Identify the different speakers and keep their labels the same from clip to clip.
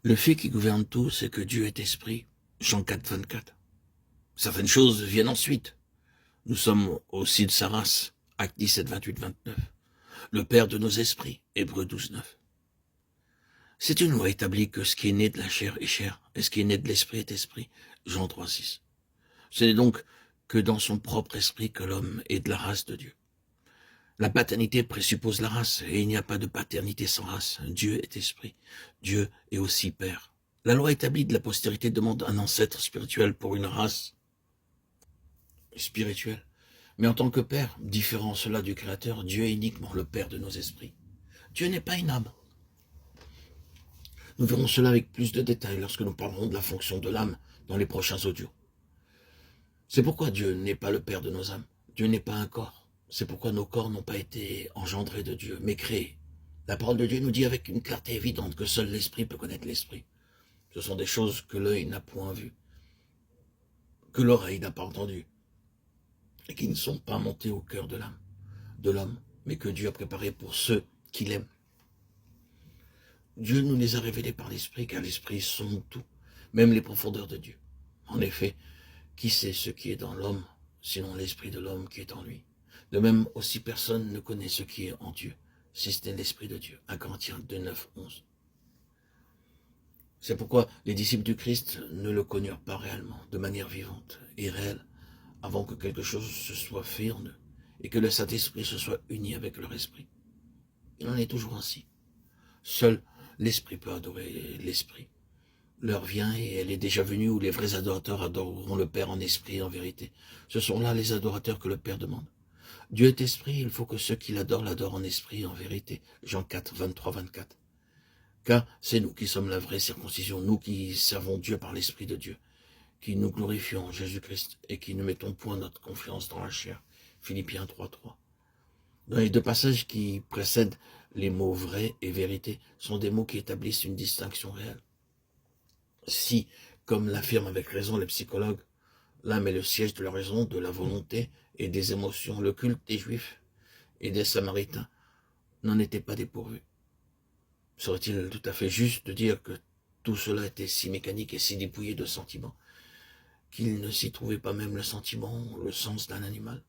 Speaker 1: Le fait qui gouverne tout, c'est que Dieu est esprit. Jean 4, 24. Certaines choses viennent ensuite. Nous sommes aussi de sa race. Actes 17, 28, 29. Le Père de nos esprits. Hébreux 12, 9. C'est une loi établie que ce qui est né de la chair est chair, et ce qui est né de l'esprit est esprit. Jean 3, 6. Ce n'est donc que dans son propre esprit que l'homme est de la race de Dieu. La paternité présuppose la race, et il n'y a pas de paternité sans race. Dieu est esprit. Dieu est aussi Père. La loi établie de la postérité demande un ancêtre spirituel pour une race spirituelle. Mais en tant que Père, différent cela du Créateur, Dieu est uniquement le Père de nos esprits. Dieu n'est pas une âme. Nous verrons cela avec plus de détails lorsque nous parlerons de la fonction de l'âme dans les prochains audios. C'est pourquoi Dieu n'est pas le Père de nos âmes. Dieu n'est pas un corps. C'est pourquoi nos corps n'ont pas été engendrés de Dieu, mais créés. La parole de Dieu nous dit avec une clarté évidente que seul l'Esprit peut connaître l'Esprit. Ce sont des choses que l'œil n'a point vues, que l'oreille n'a pas entendues, et qui ne sont pas montées au cœur de l'âme, de l'homme, mais que Dieu a préparées pour ceux qui l'aiment. Dieu nous les a révélés par l'Esprit, car l'Esprit sonde tout, même les profondeurs de Dieu. En effet, qui sait ce qui est dans l'homme, sinon l'Esprit de l'homme qui est en lui? De même aussi personne ne connaît ce qui est en Dieu, si ce n'est l'Esprit de Dieu. 1 Corinthiens 2, 9, 11. C'est pourquoi les disciples du Christ ne le connurent pas réellement, de manière vivante et réelle, avant que quelque chose se soit fait en eux, et que le Saint-Esprit se soit uni avec leur esprit. Il en est toujours ainsi. Seul l'Esprit peut adorer l'Esprit. L'heure vient et elle est déjà venue où les vrais adorateurs adoreront le Père en esprit et en vérité. Ce sont là les adorateurs que le Père demande. Dieu est esprit, il faut que ceux qui l'adorent en esprit et en vérité. Jean 4, 23, 24. Car c'est nous qui sommes la vraie circoncision, nous qui servons Dieu par l'Esprit de Dieu, qui nous glorifions en Jésus-Christ et qui ne mettons point notre confiance dans la chair. Philippiens 3, 3. Dans les deux passages qui précèdent, les mots vrai et vérité sont des mots qui établissent une distinction réelle. Si, comme l'affirment avec raison les psychologues, l'âme est le siège de la raison, de la volonté et des émotions, le culte des Juifs et des Samaritains n'en était pas dépourvu. Serait-il tout à fait juste de dire que tout cela était si mécanique et si dépouillé de sentiments qu'il ne s'y trouvait pas même le sentiment, le sens d'un animal?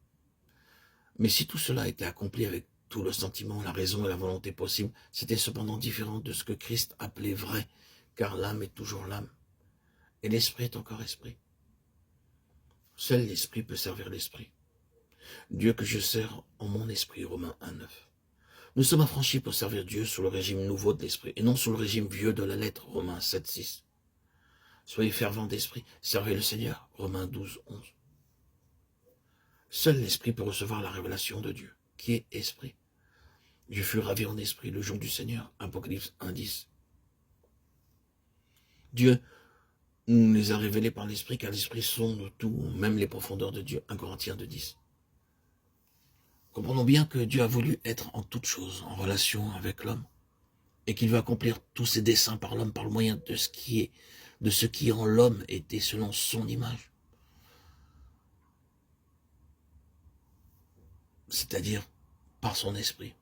Speaker 1: Mais si tout cela était accompli avec tout le sentiment, la raison et la volonté possible, c'était cependant différent de ce que Christ appelait vrai, car l'âme est toujours l'âme, et l'esprit est encore esprit. Seul l'esprit peut servir l'esprit. Dieu que je sers en mon esprit, Romains 1, 9. Nous sommes affranchis pour servir Dieu sous le régime nouveau de l'esprit, et non sous le régime vieux de la lettre, Romains 7, 6. Soyez fervents d'esprit, servez le Seigneur, Romains 12, 11. Seul l'esprit peut recevoir la révélation de Dieu, qui est esprit. Je fus ravi en esprit le jour du Seigneur, Apocalypse 1, 10. Dieu nous les a révélés par l'esprit, car l'esprit sonde tout, même les profondeurs de Dieu, 1 Corinthiens 2, 10. Comprenons bien que Dieu a voulu être en toutes choses en relation avec l'homme, et qu'il veut accomplir tous ses desseins par l'homme par le moyen de ce qui en l'homme était selon son image. C'est-à-dire par son esprit.